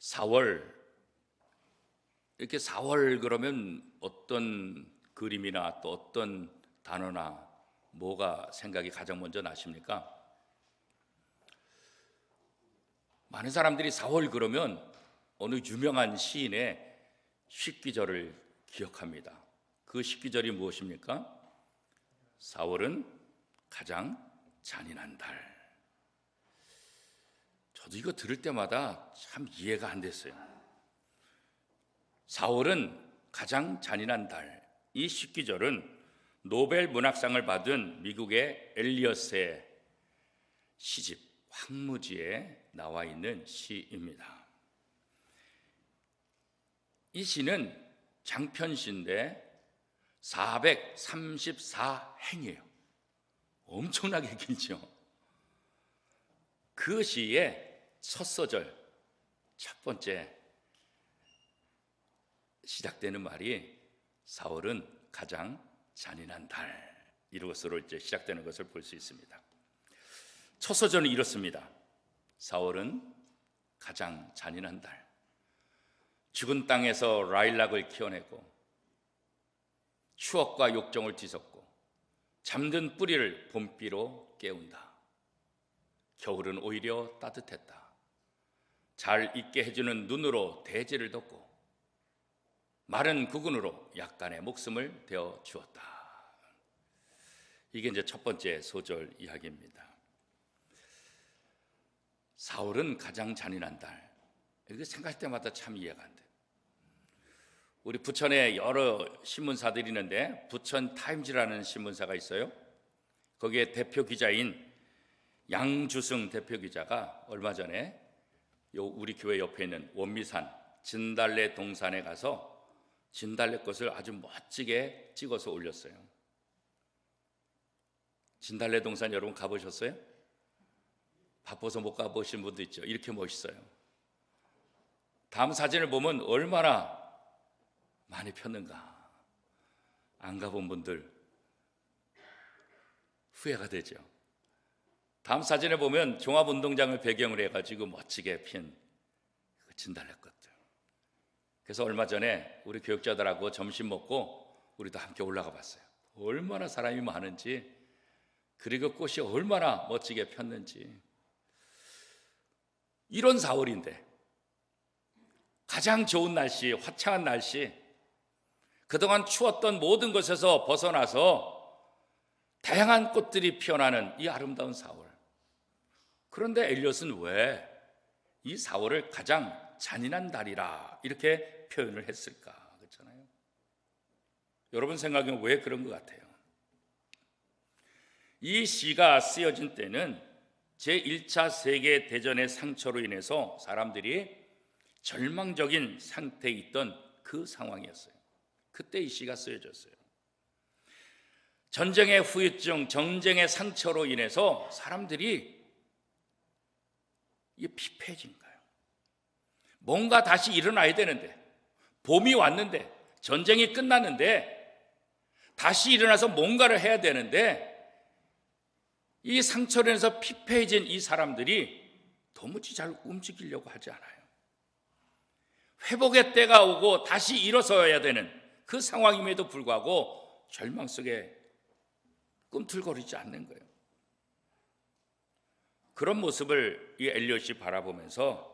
4월, 이렇게 4월 그러면 어떤 그림이나 또 어떤 단어나 뭐가 생각이 가장 먼저 나십니까? 많은 사람들이 4월 그러면 어느 유명한 시인의 식기절을 기억합니다. 그 식기절이 무엇입니까? 4월은 가장 잔인한 달. 저도 이거 들을 때마다 참 이해가 안 됐어요. 4월은 가장 잔인한 달. 이 식기절은 노벨 문학상을 받은 미국의 엘리엇의 시집 황무지에 나와 있는 시입니다. 이 시는 장편시인데 434행이에요. 엄청나게 길죠. 그 시의 첫 소절, 첫 번째 시작되는 말이 4월은 가장 잔인한 달, 이것으로 이제 시작되는 것을 볼 수 있습니다. 첫 소절은 이렇습니다. 4월은 가장 잔인한 달. 죽은 땅에서 라일락을 키워내고 추억과 욕정을 뒤섞고 잠든 뿌리를 봄비로 깨운다. 겨울은 오히려 따뜻했다. 잘 있게 해주는 눈으로 대지를 덮고 마른 구근으로 약간의 목숨을 대어 주었다. 이게 이제 첫 번째 소절 이야기입니다. 4월은 가장 잔인한 달. 이렇게 생각할 때마다 참 이해가 안 돼요. 우리 부천에 여러 신문사들이 있는데 부천 타임즈라는 신문사가 있어요. 거기에 대표 기자인 양주승 대표 기자가 얼마 전에 우리 교회 옆에 있는 원미산 진달래 동산에 가서 진달래꽃을 아주 멋지게 찍어서 올렸어요. 진달래 동산 여러분 가보셨어요? 바빠서 못 가보신 분도 있죠. 이렇게 멋있어요. 다음 사진을 보면 얼마나 많이 폈는가. 안 가본 분들 후회가 되죠. 다음 사진에 보면 종합운동장을 배경으로 해가지고 멋지게 핀 진달래꽃들. 그래서 얼마 전에 우리 교육자들하고 점심 먹고 우리도 함께 올라가 봤어요. 얼마나 사람이 많은지, 그리고 꽃이 얼마나 멋지게 폈는지. 이런 4월인데 가장 좋은 날씨, 화창한 날씨, 그동안 추웠던 모든 것에서 벗어나서 다양한 꽃들이 피어나는 이 아름다운 4월. 그런데 엘리엇은 왜 이 4월을 가장 잔인한 달이라 이렇게 표현을 했을까? 그렇잖아요. 여러분 생각엔 왜 그런 것 같아요? 이 시가 쓰여진 때는 제1차 세계대전의 상처로 인해서 사람들이 절망적인 상태에 있던 그 상황이었어요. 그때 이 시가 쓰여졌어요. 전쟁의 후유증, 전쟁의 상처로 인해서 사람들이 피폐해진 거예요. 뭔가 다시 일어나야 되는데, 봄이 왔는데, 전쟁이 끝났는데 다시 일어나서 뭔가를 해야 되는데, 이 상처로 인해서 피폐해진 이 사람들이 도무지 잘 움직이려고 하지 않아요. 회복의 때가 오고 다시 일어서야 되는 그 상황임에도 불구하고 절망 속에 꿈틀거리지 않는 거예요. 그런 모습을 이 엘리엇이 바라보면서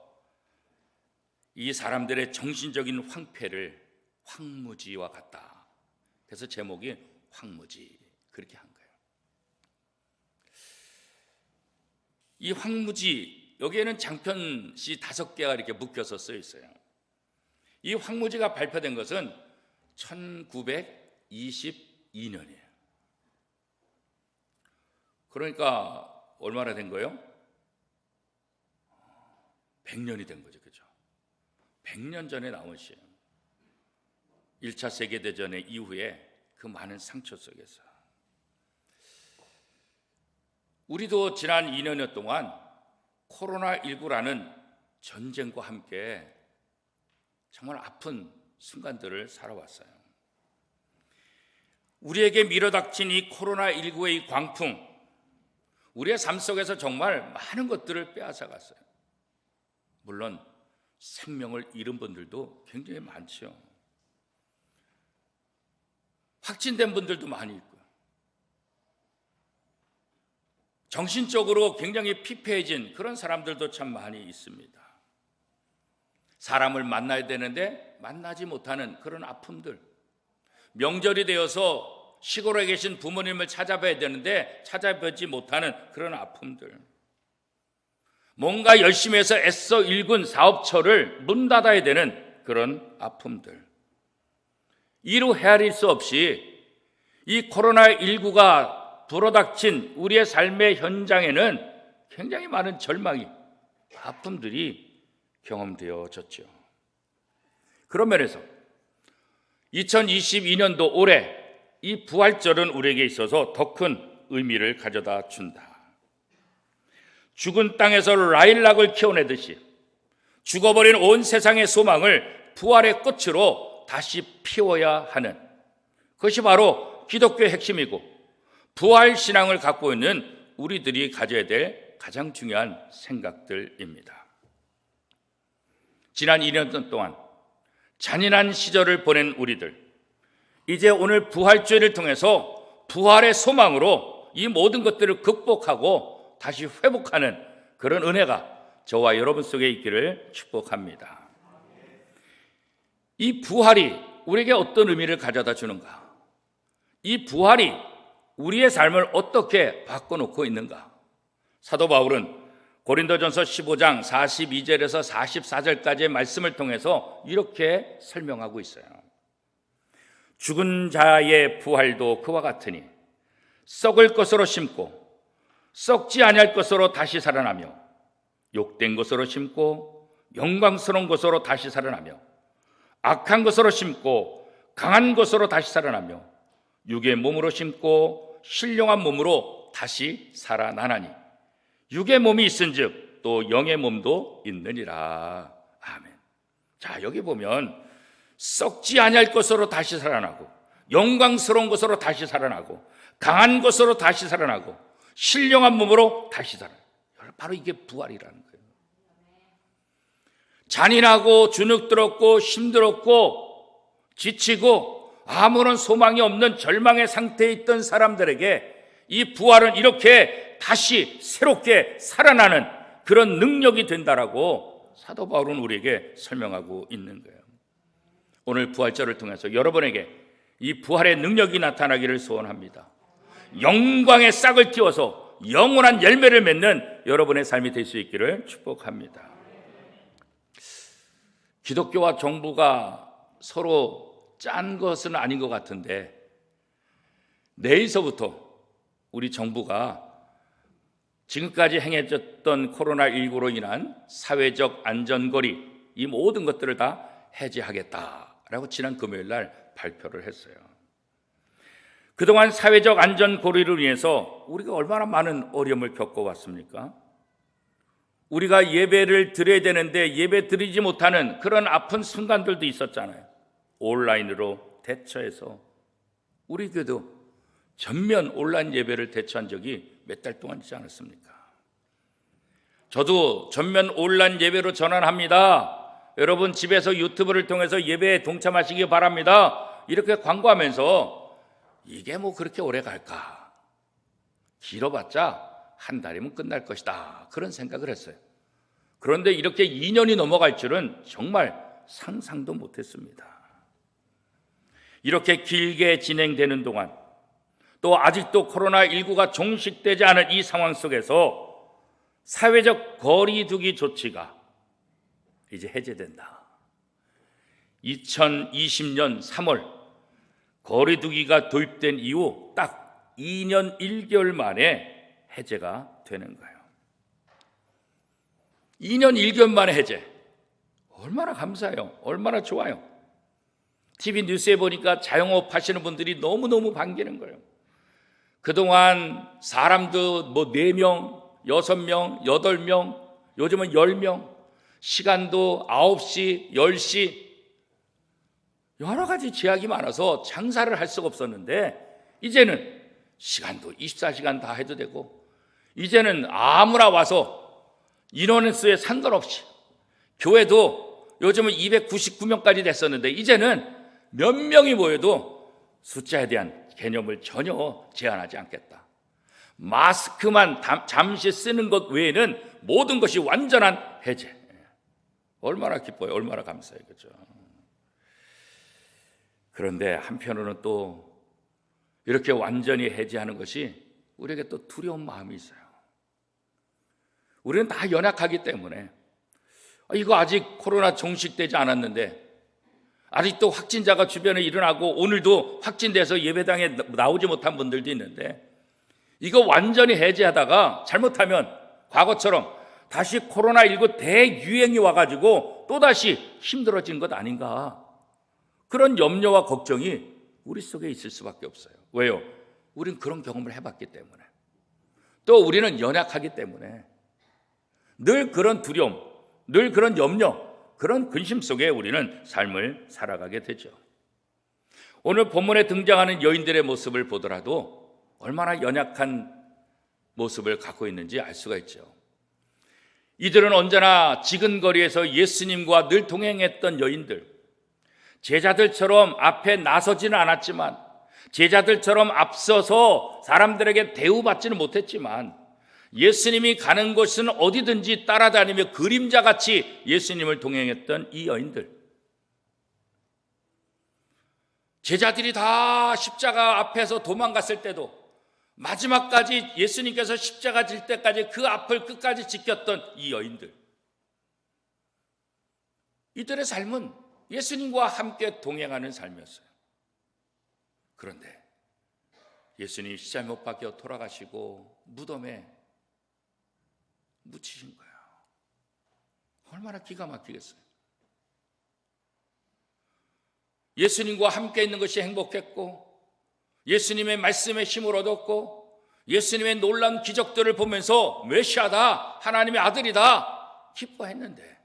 이 사람들의 정신적인 황폐를 황무지와 같다. 그래서 제목이 황무지, 그렇게 한 거예요. 이 황무지, 여기에는 장편시 5개가 이렇게 묶여서 쓰여 있어요. 이 황무지가 발표된 것은 1922년이에요. 그러니까 얼마나 된 거예요? 100년이 된 거죠. 그죠? 100년 전에 나온 시예요. 1차 세계대전 이후에 그 많은 상처 속에서. 우리도 지난 2년여 동안 코로나19라는 전쟁과 함께 정말 아픈 순간들을 살아왔어요. 우리에게 밀어닥친 이 코로나19의 이 광풍, 우리의 삶 속에서 정말 많은 것들을 빼앗아갔어요. 물론 생명을 잃은 분들도 굉장히 많죠. 확진된 분들도 많이 있고요. 정신적으로 굉장히 피폐해진 그런 사람들도 참 많이 있습니다. 사람을 만나야 되는데 만나지 못하는 그런 아픔들, 명절이 되어서 시골에 계신 부모님을 찾아봐야 되는데 찾아보지 못하는 그런 아픔들, 뭔가 열심히 해서 애써 일군 사업처를 문 닫아야 되는 그런 아픔들, 이루 헤아릴 수 없이 이 코로나19가 불어닥친 우리의 삶의 현장에는 굉장히 많은 절망이, 아픔들이 경험되어졌죠. 그런 면에서 2022년도 올해 이 부활절은 우리에게 있어서 더 큰 의미를 가져다 준다. 죽은 땅에서 라일락을 키워내듯이 죽어버린 온 세상의 소망을 부활의 꽃으로 다시 피워야 하는, 그것이 바로 기독교의 핵심이고 부활 신앙을 갖고 있는 우리들이 가져야 될 가장 중요한 생각들입니다. 지난 2년 동안 잔인한 시절을 보낸 우리들, 이제 오늘 부활주의를 통해서 부활의 소망으로 이 모든 것들을 극복하고 다시 회복하는 그런 은혜가 저와 여러분 속에 있기를 축복합니다. 이 부활이 우리에게 어떤 의미를 가져다 주는가? 이 부활이 우리의 삶을 어떻게 바꿔놓고 있는가? 사도 바울은 고린도전서 15장 42절에서 44절까지의 말씀을 통해서 이렇게 설명하고 있어요. 죽은 자의 부활도 그와 같으니 썩을 것으로 심고 썩지 아니할 것으로 다시 살아나며 욕된 것으로 심고 영광스러운 것으로 다시 살아나며 악한 것으로 심고 강한 것으로 다시 살아나며 육의 몸으로 심고 신령한 몸으로 다시 살아나나니 육의 몸이 있은즉 또 영의 몸도 있느니라. 아멘. 자, 여기 보면 썩지 아니할 것으로 다시 살아나고 영광스러운 것으로 다시 살아나고 강한 것으로 다시 살아나고 신령한 몸으로 다시 살아나요. 바로 이게 부활이라는 거예요. 잔인하고 주눅들었고 힘들었고 지치고 아무런 소망이 없는 절망의 상태에 있던 사람들에게 이 부활은 이렇게 다시 새롭게 살아나는 그런 능력이 된다라고 사도 바울은 우리에게 설명하고 있는 거예요. 오늘 부활절을 통해서 여러분에게 이 부활의 능력이 나타나기를 소원합니다. 영광의 싹을 틔워서 영원한 열매를 맺는 여러분의 삶이 될 수 있기를 축복합니다. 기독교와 정부가 서로 짠 것은 아닌 것 같은데 내일서부터 우리 정부가 지금까지 행해졌던 코로나19로 인한 사회적 안전거리, 이 모든 것들을 다 해제하겠다라고 지난 금요일 날 발표를 했어요. 그동안 사회적 안전고리를 위해서 우리가 얼마나 많은 어려움을 겪어왔습니까? 우리가 예배를 드려야 되는데 예배 드리지 못하는 그런 아픈 순간들도 있었잖아요. 온라인으로 대처해서 우리 교회도 전면 온라인 예배를 대처한 적이 몇 달 동안 있지 않았습니까? 저도 전면 온라인 예배로 전환합니다. 여러분 집에서 유튜브를 통해서 예배에 동참하시기 바랍니다. 이렇게 광고하면서 이게 뭐 그렇게 오래 갈까? 길어봤자 한 달이면 끝날 것이다. 그런 생각을 했어요. 그런데 이렇게 2년이 넘어갈 줄은 정말 상상도 못했습니다. 이렇게 길게 진행되는 동안 또 아직도 코로나19가 종식되지 않은 이 상황 속에서 사회적 거리두기 조치가 이제 해제된다. 2020년 3월 거리두기가 도입된 이후 딱 2년 1개월 만에 해제가 되는 거예요. 2년 1개월 만에 해제. 얼마나 감사해요. 얼마나 좋아요. TV 뉴스에 보니까 자영업 하시는 분들이 너무너무 반기는 거예요. 그동안 사람도 뭐 4명, 6명, 8명, 요즘은 10명, 시간도 9시, 10시, 여러 가지 제약이 많아서 장사를 할 수가 없었는데 이제는 시간도 24시간 다 해도 되고 이제는 아무나 와서 인원수에 상관없이 교회도 요즘은 299명까지 됐었는데 이제는 몇 명이 모여도 숫자에 대한 개념을 전혀 제한하지 않겠다. 마스크만 잠시 쓰는 것 외에는 모든 것이 완전한 해제. 얼마나 기뻐요. 얼마나 감사해요. 그렇죠? 그런데 한편으로는 또 이렇게 완전히 해제하는 것이 우리에게 또 두려운 마음이 있어요. 우리는 다 연약하기 때문에 이거 아직 코로나 종식되지 않았는데 아직도 확진자가 주변에 일어나고 오늘도 확진돼서 예배당에 나오지 못한 분들도 있는데 이거 완전히 해제하다가 잘못하면 과거처럼 다시 코로나19 대유행이 와가지고 또다시 힘들어지는 것 아닌가, 그런 염려와 걱정이 우리 속에 있을 수밖에 없어요. 왜요? 우린 그런 경험을 해봤기 때문에, 또 우리는 연약하기 때문에 늘 그런 두려움, 늘 그런 염려, 그런 근심 속에 우리는 삶을 살아가게 되죠. 오늘 본문에 등장하는 여인들의 모습을 보더라도 얼마나 연약한 모습을 갖고 있는지 알 수가 있죠. 이들은 언제나 지근거리에서 예수님과 늘 동행했던 여인들, 제자들처럼 앞에 나서지는 않았지만, 제자들처럼 앞서서 사람들에게 대우받지는 못했지만, 예수님이 가는 곳은 어디든지 따라다니며 그림자같이 예수님을 동행했던 이 여인들, 제자들이 다 십자가 앞에서 도망갔을 때도 마지막까지 예수님께서 십자가 질 때까지 그 앞을 끝까지 지켰던 이 여인들, 이들의 삶은 예수님과 함께 동행하는 삶이었어요. 그런데 예수님이 십자가에 못 박혀 돌아가시고 무덤에 묻히신 거예요. 얼마나 기가 막히겠어요. 예수님과 함께 있는 것이 행복했고, 예수님의 말씀에 힘을 얻었고, 예수님의 놀라운 기적들을 보면서 메시아다, 하나님의 아들이다 기뻐했는데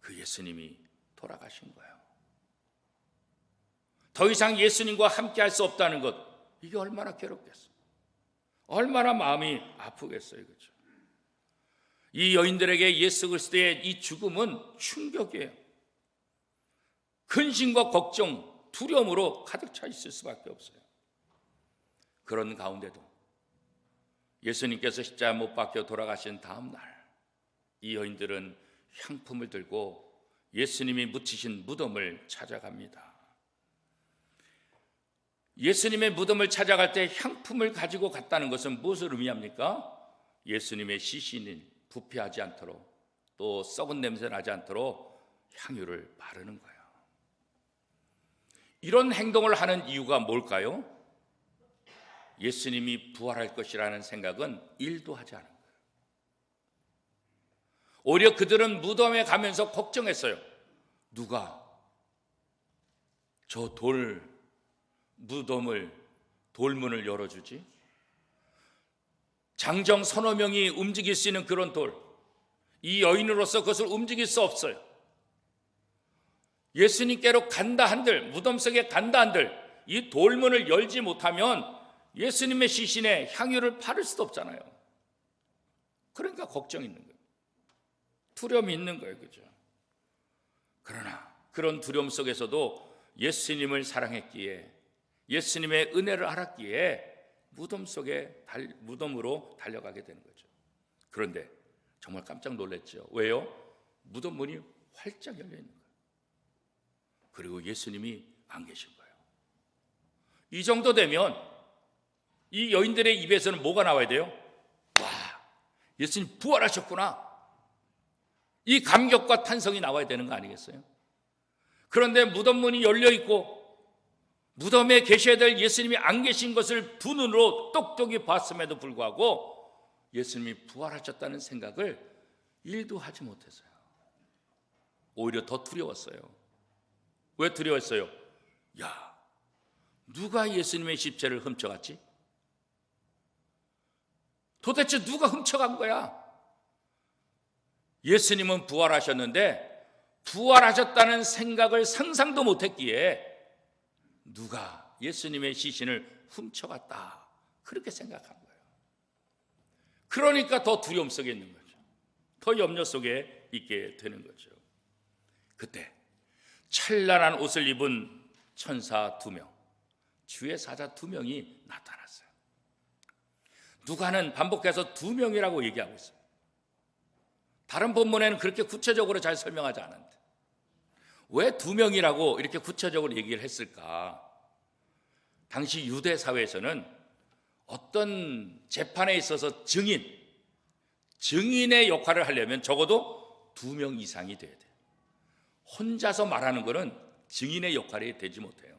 그 예수님이 돌아가신 거예요. 더 이상 예수님과 함께 할 수 없다는 것, 이게 얼마나 괴롭겠어요. 얼마나 마음이 아프겠어요. 그렇죠? 이 여인들에게 예수 그리스도의 이 죽음은 충격이에요. 근심과 걱정, 두려움으로 가득 차 있을 수밖에 없어요. 그런 가운데도 예수님께서 십자가 못 박혀 돌아가신 다음 날, 이 여인들은 향품을 들고 예수님이 묻히신 무덤을 찾아갑니다. 예수님의 무덤을 찾아갈 때 향품을 가지고 갔다는 것은 무엇을 의미합니까? 예수님의 시신이 부패하지 않도록, 또 썩은 냄새 나지 않도록 향유를 바르는 거예요. 이런 행동을 하는 이유가 뭘까요? 예수님이 부활할 것이라는 생각은 1도 하지 않은 거예요. 오히려 그들은 무덤에 가면서 걱정했어요. 누가 저 무덤을, 돌문을 열어주지? 장정 서너 명이 움직일 수 있는 그런 돌, 이 여인으로서 그것을 움직일 수 없어요. 예수님께로 간다 한들, 무덤 속에 간다 한들 이 돌문을 열지 못하면 예수님의 시신에 향유를 바를 수도 없잖아요. 그러니까 걱정이 있는 거예요. 두려움이 있는 거예요. 그죠? 그러나 그런 두려움 속에서도 예수님을 사랑했기에, 예수님의 은혜를 알았기에 무덤으로 달려가게 되는 거죠. 그런데 정말 깜짝 놀랐죠. 왜요? 무덤 문이 활짝 열려 있는 거예요. 그리고 예수님이 안 계신 거예요. 이 정도 되면 이 여인들의 입에서는 뭐가 나와야 돼요? 와, 예수님 부활하셨구나, 이 감격과 탄성이 나와야 되는 거 아니겠어요? 그런데 무덤 문이 열려 있고 무덤에 계셔야 될 예수님이 안 계신 것을 두 눈으로 똑똑히 봤음에도 불구하고 예수님이 부활하셨다는 생각을 1도 하지 못했어요. 오히려 더 두려웠어요. 왜 두려웠어요? 야, 누가 예수님의 십자를 훔쳐갔지? 도대체 누가 훔쳐간 거야? 예수님은 부활하셨는데 부활하셨다는 생각을 상상도 못했기에 누가 예수님의 시신을 훔쳐갔다, 그렇게 생각한 거예요. 그러니까 더 두려움 속에 있는 거죠. 더 염려 속에 있게 되는 거죠. 그때 찬란한 옷을 입은 천사 2명, 주의 사자 2명이 나타났어요. 누가는 반복해서 2명이라고 얘기하고 있어요. 다른 본문에는 그렇게 구체적으로 잘 설명하지 않았는데 왜 2명이라고 이렇게 구체적으로 얘기를 했을까? 당시 유대 사회에서는 어떤 재판에 있어서 증인의 역할을 하려면 적어도 2명 이상이 돼야 돼요. 혼자서 말하는 것은 증인의 역할이 되지 못해요.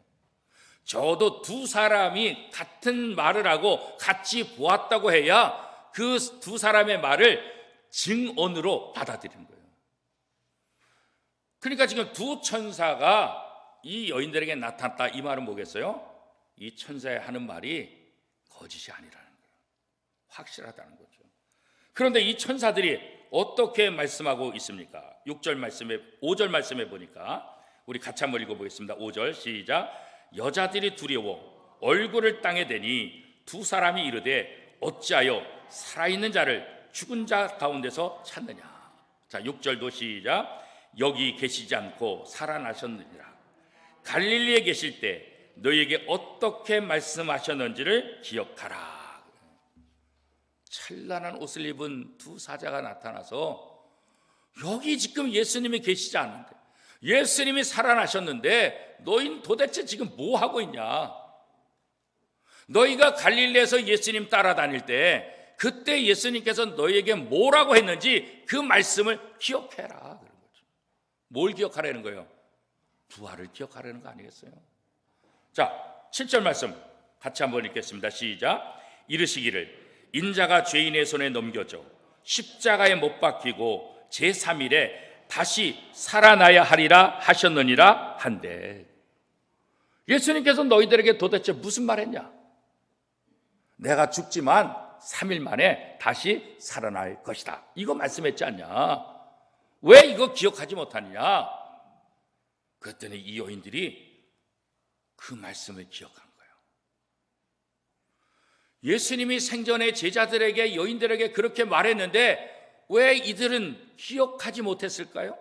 적어도 2 사람이 같은 말을 하고 같이 보았다고 해야 그 2 사람의 말을 증언으로 받아들이는 거예요. 그러니까 지금 2 천사가 이 여인들에게 나타났다, 이 말은 뭐겠어요? 이 천사의 하는 말이 거짓이 아니라는 거예요. 확실하다는 거죠. 그런데 이 천사들이 어떻게 말씀하고 있습니까? 6절 말씀에, 5절 말씀에 보니까 우리 같이 한번 읽어보겠습니다. 5절 시작. 여자들이 두려워 얼굴을 땅에 대니 2 사람이 이르되 어찌하여 살아있는 자를 죽은 자 가운데서 찾느냐. 자, 6절도 시작. 여기 계시지 않고 살아나셨느니라. 갈릴리에 계실 때 너희에게 어떻게 말씀하셨는지를 기억하라. 찬란한 옷을 입은 2 사자가 나타나서 여기 지금 예수님이 계시지 않는데, 예수님이 살아나셨는데 너희는 도대체 지금 뭐 하고 있냐? 너희가 갈릴리에서 예수님 따라다닐 때 그때 예수님께서 너희에게 뭐라고 했는지 그 말씀을 기억해라 그런 거죠. 뭘 기억하라는 거예요? 부활을 기억하라는 거 아니겠어요? 자, 7절 말씀 같이 한번 읽겠습니다. 시작. 이르시기를 인자가 죄인의 손에 넘겨져 십자가에 못 박히고 제3일에 다시 살아나야 하리라 하셨느니라 한데, 예수님께서 너희들에게 도대체 무슨 말했냐? 내가 죽지만 3일 만에 다시 살아날 것이다, 이거 말씀했지 않냐? 왜 이거 기억하지 못하느냐? 그랬더니 이 여인들이 그 말씀을 기억한 거예요. 예수님이 생전에 제자들에게, 여인들에게 그렇게 말했는데 왜 이들은 기억하지 못했을까요?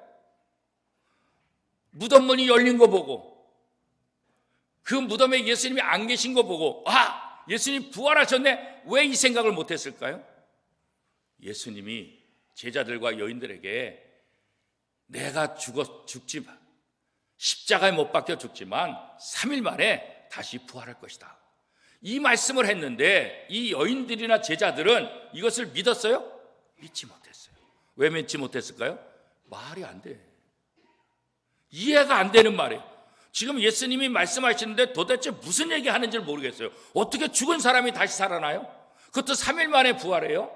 무덤 문이 열린 거 보고, 그 무덤에 예수님이 안 계신 거 보고, 아, 예수님 부활하셨네, 왜 이 생각을 못했을까요? 예수님이 제자들과 여인들에게 내가 죽지만, 십자가에 못 박혀 죽지만 3일 만에 다시 부활할 것이다, 이 말씀을 했는데 이 여인들이나 제자들은 이것을 믿었어요? 믿지 못했어요. 왜 믿지 못했을까요? 말이 안 돼. 이해가 안 되는 말이에요. 지금 예수님이 말씀하시는데 도대체 무슨 얘기 하는지 모르겠어요. 어떻게 죽은 사람이 다시 살아나요? 그것도 3일 만에 부활해요?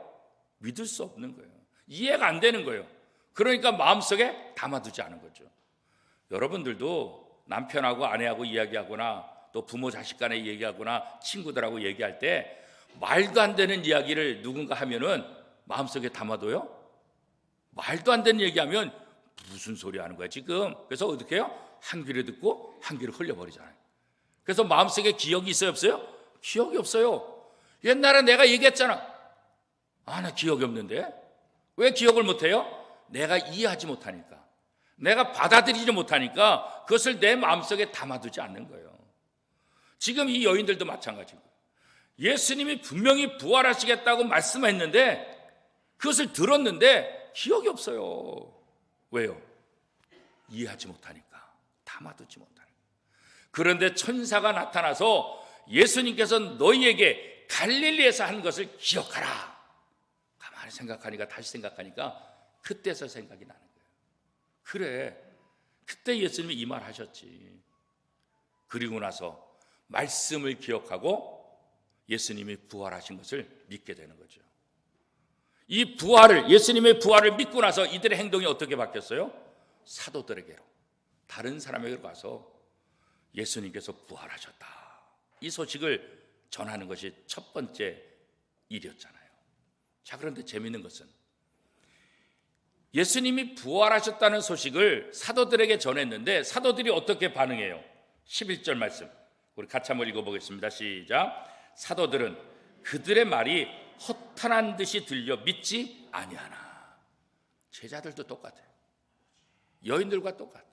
믿을 수 없는 거예요. 이해가 안 되는 거예요. 그러니까 마음속에 담아두지 않은 거죠. 여러분들도 남편하고 아내하고 이야기하거나 또 부모 자식 간에 얘기하거나 친구들하고 얘기할 때 말도 안 되는 이야기를 누군가 하면은 마음속에 담아둬요? 말도 안 되는 얘기하면 무슨 소리 하는 거야 지금? 그래서 어떻게 해요? 한 귀로 듣고 한 귀로 흘려버리잖아요. 그래서 마음속에 기억이 있어요, 없어요? 기억이 없어요. 옛날에 내가 얘기했잖아. 아, 나 기억이 없는데. 왜 기억을 못해요? 내가 이해하지 못하니까, 내가 받아들이지 못하니까 그것을 내 마음속에 담아두지 않는 거예요. 지금 이 여인들도 마찬가지고, 예수님이 분명히 부활하시겠다고 말씀했는데 그것을 들었는데 기억이 없어요. 왜요? 이해하지 못하니까, 담아두지 못하니까. 그런데 천사가 나타나서 예수님께서 너희에게 갈릴리에서 한 것을 기억하라. 가만히 생각하니까, 다시 생각하니까 그때서 생각이 나는 거예요. 그래, 그때 예수님이 이 말 하셨지. 그리고 나서 말씀을 기억하고 예수님이 부활하신 것을 믿게 되는 거죠. 이 부활을, 예수님의 부활을 믿고 나서 이들의 행동이 어떻게 바뀌었어요? 사도들에게로, 다른 사람에게로 가서 예수님께서 부활하셨다, 이 소식을 전하는 것이 첫 번째 일이었잖아요. 자, 그런데 재미있는 것은 예수님이 부활하셨다는 소식을 사도들에게 전했는데 사도들이 어떻게 반응해요? 11절 말씀 우리 같이 한번 읽어보겠습니다. 시작. 사도들은 그들의 말이 허탄한 듯이 들려 믿지 아니하나. 제자들도 똑같아요. 여인들과 똑같아요.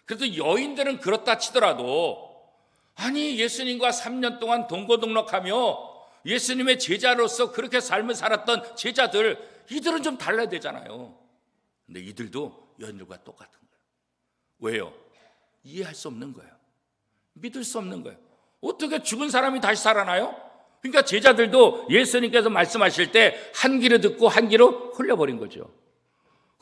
그래도 여인들은 그렇다 치더라도 아니 예수님과 3년 동안 동거동락하며 예수님의 제자로서 그렇게 삶을 살았던 제자들, 이들은 좀 달라야 되잖아요. 근데 이들도 여인들과 똑같은 거예요. 왜요? 이해할 수 없는 거예요. 믿을 수 없는 거예요. 어떻게 죽은 사람이 다시 살아나요? 그러니까 제자들도 예수님께서 말씀하실 때 한 귀로 듣고 한 귀로 흘려버린 거죠.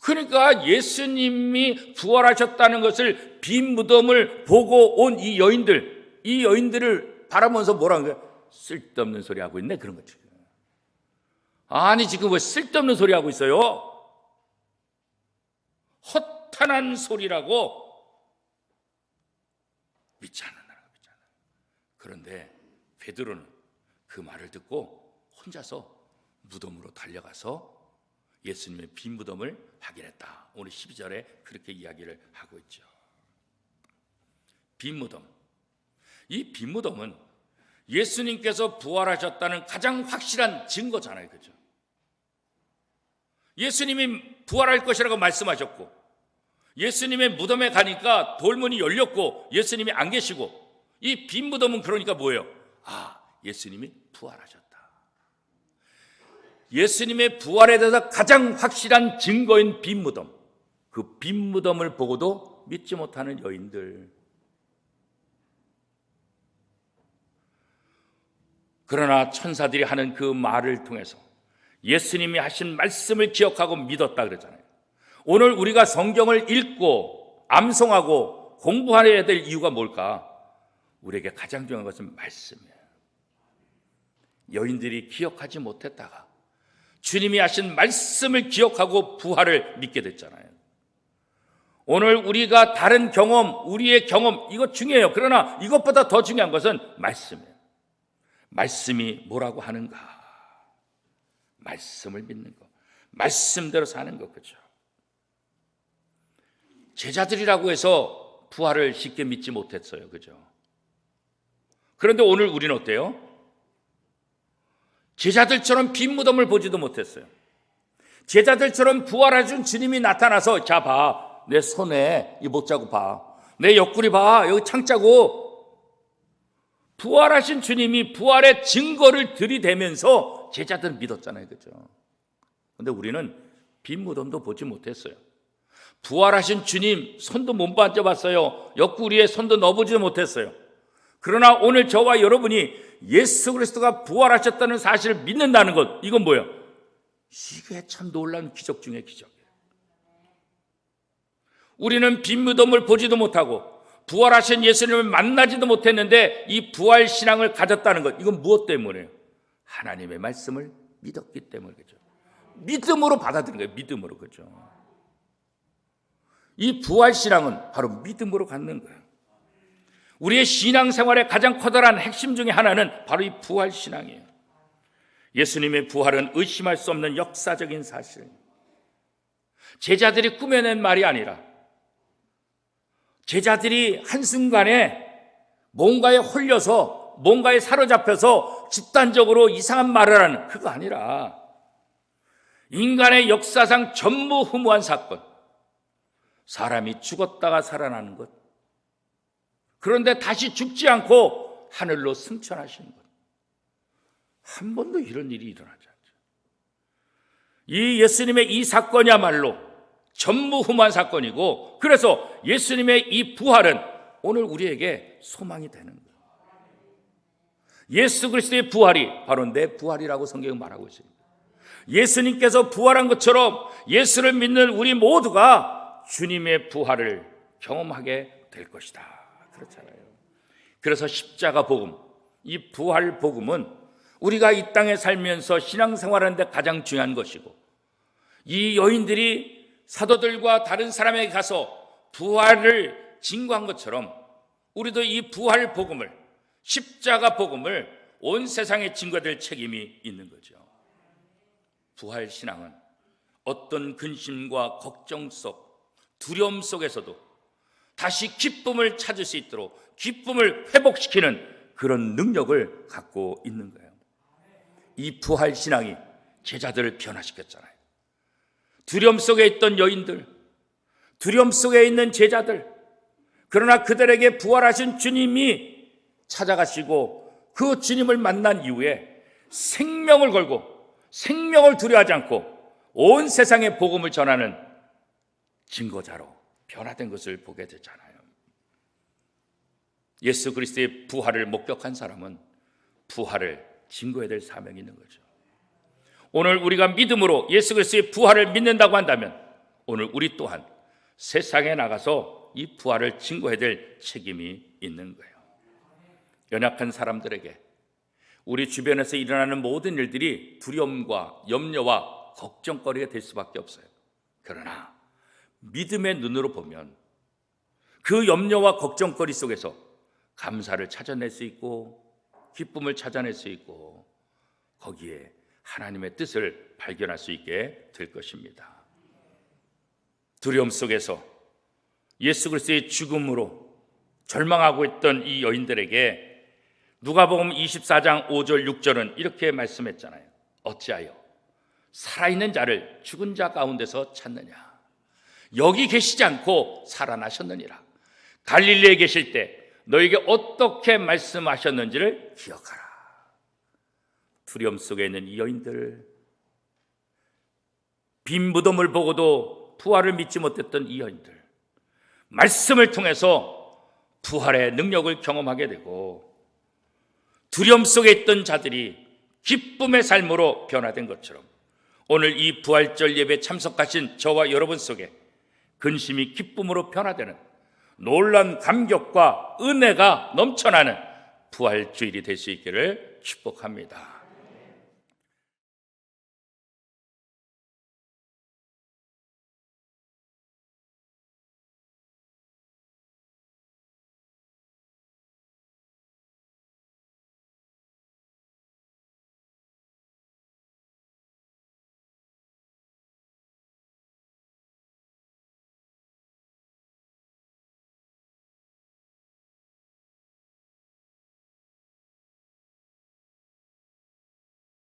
그러니까 예수님이 부활하셨다는 것을 빈 무덤을 보고 온 이 여인들을 바라보면서 뭐라는 거예요? 쓸데없는 소리 하고 있네, 그런 거죠. 아니 지금 왜 쓸데없는 소리 하고 있어요? 허탄한 소리라고. 믿지 않는 나라가 믿지 않아요. 그런데 베드로는 그 말을 듣고 혼자서 무덤으로 달려가서 예수님의 빈 무덤을 확인했다. 오늘 12절에 그렇게 이야기를 하고 있죠. 빈 무덤. 이 빈 무덤은 예수님께서 부활하셨다는 가장 확실한 증거잖아요. 그죠? 예수님이 부활할 것이라고 말씀하셨고, 예수님의 무덤에 가니까 돌문이 열렸고 예수님이 안 계시고, 이 빈 무덤은 그러니까 뭐예요? 아, 예수님이 부활하셨다. 예수님의 부활에 대해서 가장 확실한 증거인 빈 무덤. 그 빈 무덤을 보고도 믿지 못하는 여인들. 그러나 천사들이 하는 그 말을 통해서 예수님이 하신 말씀을 기억하고 믿었다 그러잖아요. 오늘 우리가 성경을 읽고 암송하고 공부해야 될 이유가 뭘까? 우리에게 가장 중요한 것은 말씀이에요. 여인들이 기억하지 못했다가 주님이 하신 말씀을 기억하고 부활을 믿게 됐잖아요. 오늘 우리가 다른 경험, 우리의 경험, 이거 중요해요. 그러나 이것보다 더 중요한 것은 말씀이에요. 말씀이 뭐라고 하는가? 말씀을 믿는 것, 말씀대로 사는 것, 그렇죠? 제자들이라고 해서 부활을 쉽게 믿지 못했어요, 그죠? 그런데 오늘 우리는 어때요? 제자들처럼 빈 무덤을 보지도 못했어요. 제자들처럼 부활하신 주님이 나타나서, 자 봐, 내 손에 이 못자국 봐, 내 옆구리 봐, 여기 창자국. 부활하신 주님이 부활의 증거를 들이대면서 제자들은 믿었잖아요, 그죠? 그런데 우리는 빈 무덤도 보지 못했어요. 부활하신 주님 손도 못 만져봤어요. 옆구리에 손도 넣어보지도 못했어요. 그러나 오늘 저와 여러분이 예수 그리스도가 부활하셨다는 사실을 믿는다는 것, 이건 뭐예요? 이게 참 놀라운 기적 중에 기적이에요. 우리는 빈 무덤을 보지도 못하고 부활하신 예수님을 만나지도 못했는데 이 부활 신앙을 가졌다는 것, 이건 무엇 때문에요? 하나님의 말씀을 믿었기 때문에, 그죠? 믿음으로 받아들인 거예요. 믿음으로, 그죠? 이 부활 신앙은 바로 믿음으로 갖는 거예요. 우리의 신앙생활의 가장 커다란 핵심 중에 하나는 바로 이 부활 신앙이에요. 예수님의 부활은 의심할 수 없는 역사적인 사실. 제자들이 꾸며낸 말이 아니라 제자들이 한순간에 뭔가에 홀려서 뭔가에 사로잡혀서 집단적으로 이상한 말을 하는, 그거 아니라 인간의 역사상 전무후무한 사건, 사람이 죽었다가 살아나는 것, 그런데 다시 죽지 않고 하늘로 승천하시는 것, 한 번도 이런 일이 일어나지 않죠. 이 예수님의 이 사건이야말로 전무후무한 사건이고, 그래서 예수님의 이 부활은 오늘 우리에게 소망이 되는 거예요. 예수 그리스도의 부활이 바로 내 부활이라고 성경은 말하고 있습니다. 예수님께서 부활한 것처럼 예수를 믿는 우리 모두가 주님의 부활을 경험하게 될 것이다. 그렇잖아요. 그래서 십자가 복음, 이 부활 복음은 우리가 이 땅에 살면서 신앙생활하는데 가장 중요한 것이고, 이 여인들이 사도들과 다른 사람에게 가서 부활을 증거한 것처럼 우리도 이 부활 복음을, 십자가 복음을 온 세상에 증거될 책임이 있는 거죠. 부활 신앙은 어떤 근심과 걱정 속, 두려움 속에서도 다시 기쁨을 찾을 수 있도록 기쁨을 회복시키는 그런 능력을 갖고 있는 거예요. 이 부활 신앙이 제자들을 변화시켰잖아요. 두려움 속에 있던 여인들, 두려움 속에 있는 제자들, 그러나 그들에게 부활하신 주님이 찾아가시고 그 주님을 만난 이후에 생명을 걸고 생명을 두려워하지 않고 온 세상에 복음을 전하는 증거자로 변화된 것을 보게 되잖아요. 예수 그리스도의 부활을 목격한 사람은 부활을 증거해야 될 사명이 있는 거죠. 오늘 우리가 믿음으로 예수 그리스도의 부활을 믿는다고 한다면 오늘 우리 또한 세상에 나가서 이 부활을 증거해야 될 책임이 있는 거예요. 연약한 사람들에게 우리 주변에서 일어나는 모든 일들이 두려움과 염려와 걱정거리가 될 수밖에 없어요. 그러나 믿음의 눈으로 보면 그 염려와 걱정거리 속에서 감사를 찾아낼 수 있고 기쁨을 찾아낼 수 있고 거기에 하나님의 뜻을 발견할 수 있게 될 것입니다. 두려움 속에서 예수 그리스도의 죽음으로 절망하고 있던 이 여인들에게 누가복음 24장 5절 6절은 이렇게 말씀했잖아요. 어찌하여 살아있는 자를 죽은 자 가운데서 찾느냐. 여기 계시지 않고 살아나셨느니라. 갈릴리에 계실 때 너에게 어떻게 말씀하셨는지를 기억하라. 두려움 속에 있는 이 여인들, 빈 무덤을 보고도 부활을 믿지 못했던 이 여인들, 말씀을 통해서 부활의 능력을 경험하게 되고 두려움 속에 있던 자들이 기쁨의 삶으로 변화된 것처럼 오늘 이 부활절 예배에 참석하신 저와 여러분 속에 근심이 기쁨으로 변화되는 놀라운 감격과 은혜가 넘쳐나는 부활주일이 될 수 있기를 축복합니다.